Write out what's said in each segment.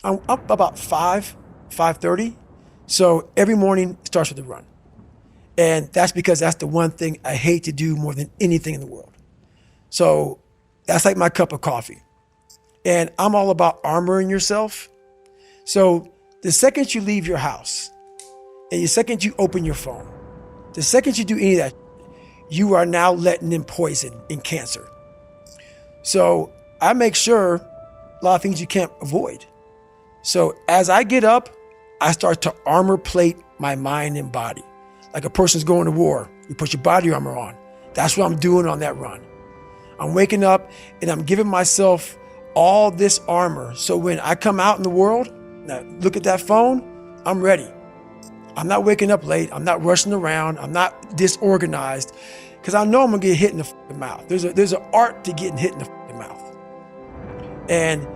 I'm up about 5:30. So every morning it starts with a run. And that's because that's the one thing I hate to do more than anything in the world. So that's like my cup of coffee. And I'm all about armoring yourself. So the second you leave your house and the second you open your phone, the second you do any of that, you are now letting in poison and cancer. So I make sure a lot of things you can't avoid. So as I get up, I start to armor plate my mind and body. Like a person's going to war, you put your body armor on. That's what I'm doing on that run. I'm waking up and I'm giving myself all this armor. So when I come out in the world, now look at that phone, I'm ready. I'm not waking up late. I'm not rushing around. I'm not disorganized because I know I'm gonna get hit in the fucking mouth. There's an art to getting hit in the fucking mouth. And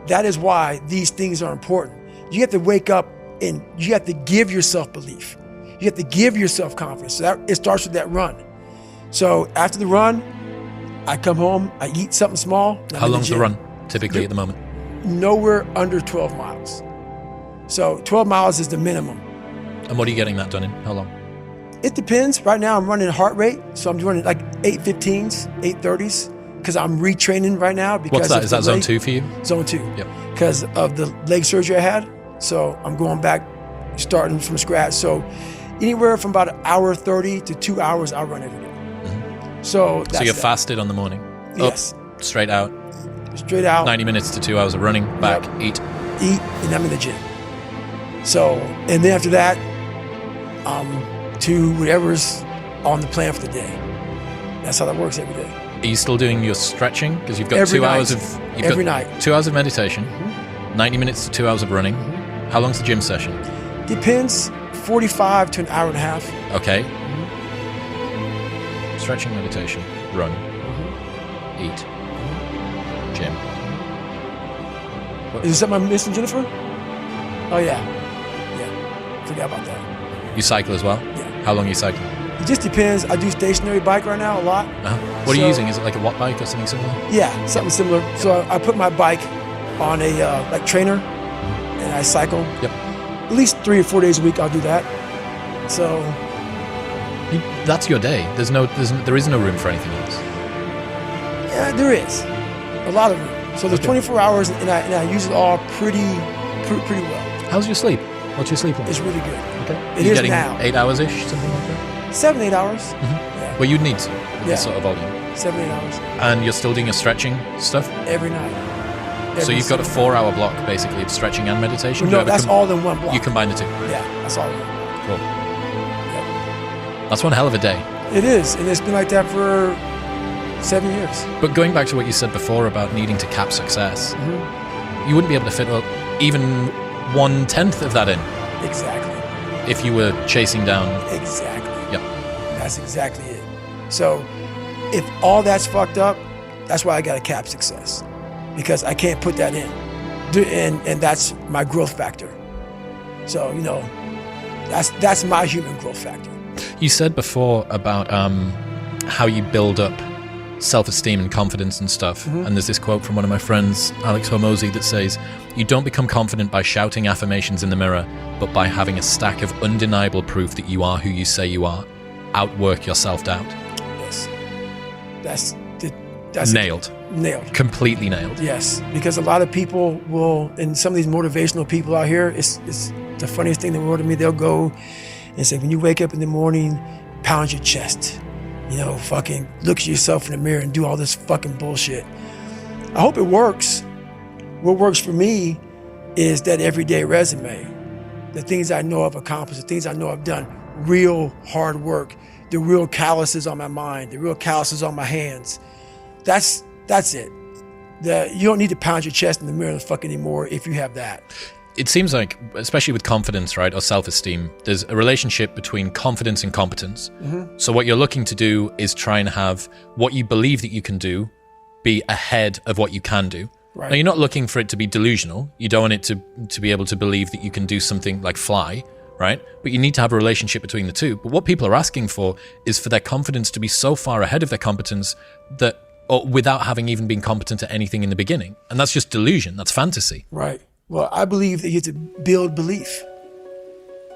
that is why these things are important. You have to wake up and you have to give yourself belief. You have to give yourself confidence. So it starts with that run. So after the run, I come home, I eat something small. How long's the run typically at the moment? Nowhere under 12 miles. So 12 miles is the minimum. And what are you getting that done in? How long? It depends. Right now I'm running heart rate. So I'm running like 8:15s, 8:30s, because I'm retraining right now. Because what's that? Is that zone 2 for you? Zone 2. Yep. Because of the leg surgery I had. So I'm going back, starting from scratch. So anywhere from about 1:30 to 2 hours, I run every day. Mm-hmm. So you're fasted on the morning? Yes. Up, straight out? Straight out. 90 minutes to 2 hours of running, back, Yep. eat, and I'm in the gym. So, and then after that, to whatever's on the plan for the day. That's how that works every day. Are you still doing your stretching? Because you've got Every 2 night. hours of... Every night. 2 hours of meditation, Mm-hmm. 90 minutes to 2 hours of running. Mm-hmm. How long's the gym session? Depends, 45 to an hour and a half. Okay. Mm-hmm. Stretching, meditation, run, eat, gym. Is there something I'm missing, Jennifer? Oh, yeah. Forgot about that. You cycle as well? Yeah. How long are you cycling? It just depends. I do stationary bike right now a lot. What are you using? Is it like a watt bike or something similar? Yeah, something similar. So I put my bike on a like trainer and I cycle. Yep. At least 3 or 4 days a week I'll do that. So that's your day. There is no room for anything else. yeah, there is a lot of room. So there's 24 hours and I use it all pretty well. How's your sleep? What's your sleep like? It's really good. Okay. It You're is getting now. 8 hours-ish, something like that? 7, 8 hours. Mm-hmm. Yeah. Well, you'd need to with this sort of volume. 7, 8 hours. And you're still doing your stretching stuff? Every night. So you've got a 4-hour block, basically, of stretching and meditation? No, that's all in one block. You combine the two? Yeah, that's all in one block. Cool. Yep. That's one hell of a day. It is, and it's been like that for 7 years. But going back to what you said before about needing to cap success, you wouldn't be able to fit even 1/10 of that in. Exactly. If you were chasing down... Exactly. Yep. That's exactly it. So if all that's fucked up, that's why I got to cap success. Because I can't put that in. And that's my growth factor. So, that's my human growth factor. You said before about how you build up self-esteem and confidence and stuff. And there's this quote from one of my friends, Alex Hormozy, that says, "You don't become confident by shouting affirmations in the mirror, but by having a stack of undeniable proof that you are who you say you are. Outwork your self-doubt." Yes. That's nailed. Nailed. Completely nailed. Yes, because a lot of people will, and some of these motivational people out here, it's the funniest thing in the world to me. They'll go and say, when you wake up in the morning, pound your chest. Fucking look at yourself in the mirror and do all this fucking bullshit. I hope it works. What works for me is that everyday resume. The things I know I've accomplished, the things I know I've done, real hard work, the real calluses on my mind, the real calluses on my hands. That's it. You don't need to pound your chest in the mirror fucking anymore if you have that. It seems like, especially with confidence, right, or self-esteem, there's a relationship between confidence and competence. Mm-hmm. So what you're looking to do is try and have what you believe that you can do be ahead of what you can do. Right. Now, you're not looking for it to be delusional. You don't want it to be able to believe that you can do something like fly, right? But you need to have a relationship between the two. But what people are asking for is for their confidence to be so far ahead of their competence or without having even been competent at anything in the beginning. And that's just delusion. That's fantasy. Right. Well, I believe that you have to build belief.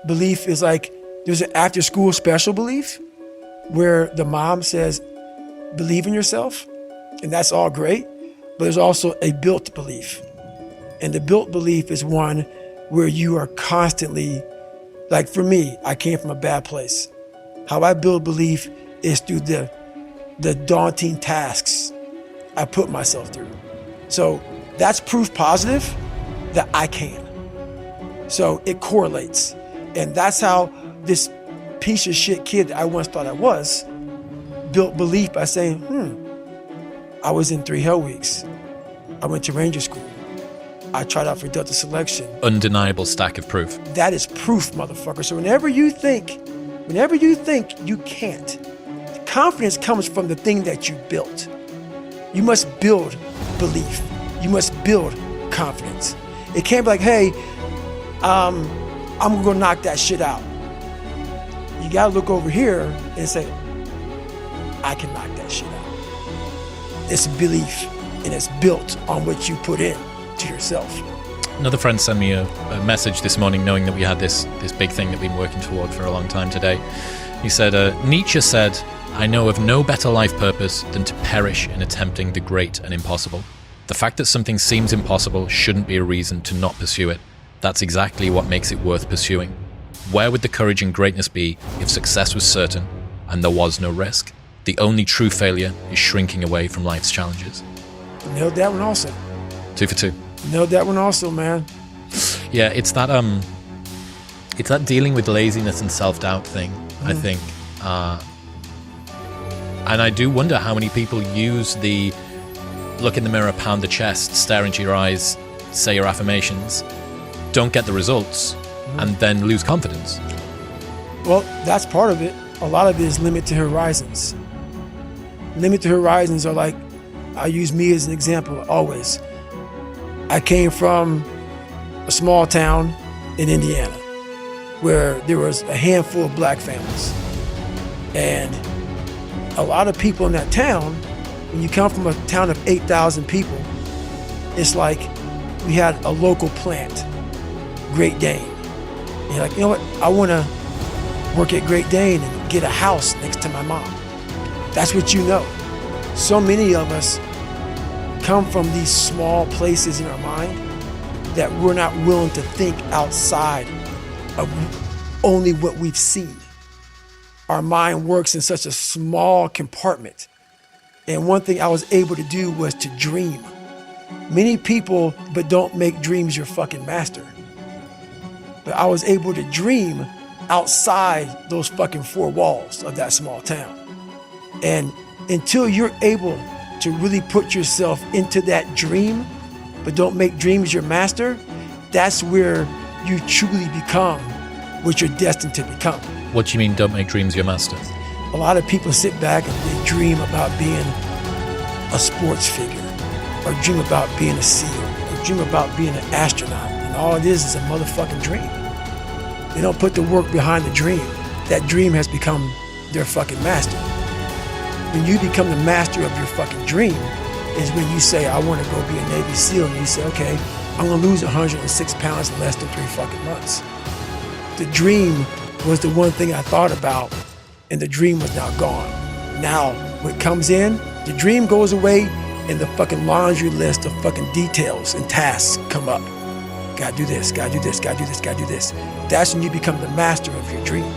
Belief is like, there's an after school special belief where the mom says, believe in yourself, and that's all great, but there's also a built belief. And the built belief is one where you are constantly, like for me, I came from a bad place. How I build belief is through the daunting tasks I put myself through. So that's proof positive that I can. So it correlates. And that's how this piece of shit kid that I once thought I was built belief by saying, I was in 3 Hell Weeks. I went to Ranger School. I tried out for Delta Selection. Undeniable stack of proof. That is proof, motherfucker. So whenever you think you can't, the confidence comes from the thing that you built. You must build belief. You must build confidence. It can't be like, hey, I'm gonna go knock that shit out. You gotta look over here and say, I can knock that shit out. It's belief, and it's built on what you put in to yourself. Another friend sent me a message this morning knowing that we had this big thing that we've been working toward for a long time today. He said, Nietzsche said, I know of no better life purpose than to perish in attempting the great and impossible. The fact that something seems impossible shouldn't be a reason to not pursue it. That's exactly what makes it worth pursuing. Where would the courage and greatness be if success was certain and there was no risk? The only true failure is shrinking away from life's challenges. Nailed that one also. 2 for 2. Nailed that one also, man. Yeah, it's that dealing with laziness and self-doubt thing, I think. And I do wonder how many people use the look in the mirror, pound the chest, stare into your eyes, say your affirmations, don't get the results, and then lose confidence. Well, that's part of it. A lot of it is limited horizons. Limited horizons are like, I use me as an example always. I came from a small town in Indiana where there was a handful of black families. And a lot of people in that town, when you come from a town of 8,000 people, it's like we had a local plant, Great Dane. And you're like, you know what? I want to work at Great Dane and get a house next to my mom. That's what you know. So many of us come from these small places in our mind that we're not willing to think outside of only what we've seen. Our mind works in such a small compartment. And one thing I was able to do was to dream. Many people, but don't make dreams your fucking master. But I was able to dream outside those fucking 4 walls of that small town. And until you're able to really put yourself into that dream, but don't make dreams your master, that's where you truly become what you're destined to become. What do you mean, don't make dreams your master? A lot of people sit back and they dream about being a sports figure, or dream about being a SEAL, or dream about being an astronaut, and all it is a motherfucking dream. They don't put the work behind the dream. That dream has become their fucking master. When you become the master of your fucking dream is when you say, I want to go be a Navy SEAL, and you say, okay, I'm gonna lose 106 pounds in less than 3 fucking months. The dream was the one thing I thought about, and the dream was now gone. Now, what comes in, the dream goes away, and the fucking laundry list of fucking details and tasks come up. Gotta do this, gotta do this, gotta do this, gotta do this. That's when you become the master of your dream.